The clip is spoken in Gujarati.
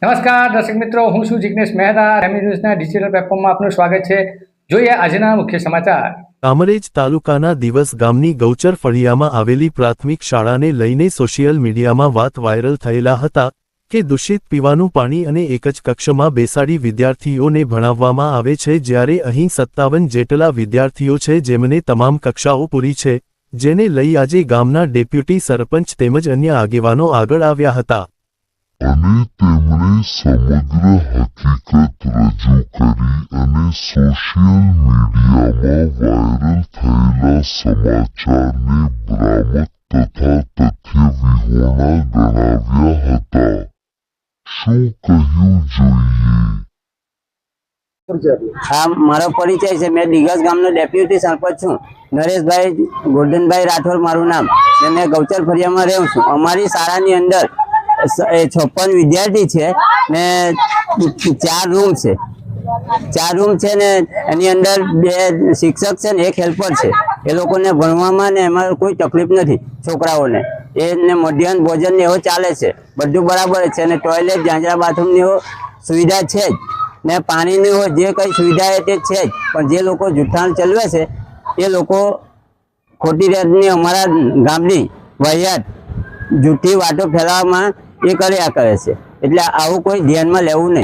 નમસ્કાર દર્શક મિત્રો, હું છું જિગ્નેશ મહેતા। રેમી ન્યૂઝના ડિજિટલ પ્લેટફોર્મમાં આપનું સ્વાગત છે। જોઈએ આજના મુખ્ય સમાચાર। કામરેજ તાલુકાના દિવસ ગામની ગૌચર ફળિયામાં આવેલી પ્રાથમિક શાળાને લઈને સોશિયલ મીડિયામાં વાત વાયરલ થયેલા હતા કે દૂષિત પીવાનું પાણી અને એક જ કક્ષમાં બેસાડી વિદ્યાર્થીઓને ભણાવવામાં આવે છે, જ્યારે અહીં 57 જેટલા વિદ્યાર્થીઓ છે જેમને તમામ કક્ષાઓ પૂરી છે, જેને લઈ આજે ગામના ડેપ્યુટી સરપંચ તેમજ અન્ય આગેવાનો આગળ આવ્યા હતા અને તેમણે સમગ્ર હકીકત રજૂ કરી અને સોશિયલ મીડિયામાં વાયરલ થયેલા સમાચારને ભ્રામક તથા તથ્ય વિહોણા ગણાવ્યા હતા। શું કહ્યું જોઈએ? हाँ, मारो परिचय है। मैं दिगस गाम नो डेप्यूटी सरपंच छूँ। नरेश भाई गोल्डन भाई राठौर मारू नाम। मैं गौचर फरिया में रहूँ छूँ। अमारी शाळा नी अंदर 56 विद्यार्थी है ने 4 रूम है। 4 रूम है ने एनी अंदर 2 शिक्षक है ने 1 हेल्पर है। ए लोकोने भणवामां ने एमां कोई तकलीफ नहीं। छोकराओने ए मध्याह्न भोजन ने एवो चाले छे, बधुं बराबर है ने टॉयलेट जांजरा बाथरूम ની सुविधा है ने पानी नी हो जे कई सुविधा है ते छे ज, पण जे लोको जूठाण चलवे छे ए लोको खोटी रीतनी अमारा गामनी वहियात जूठी वातो फैलाववामां ए कर्या करे छे। એટલે આવું કોઈ ધ્યાનમાં લેવું નહીં।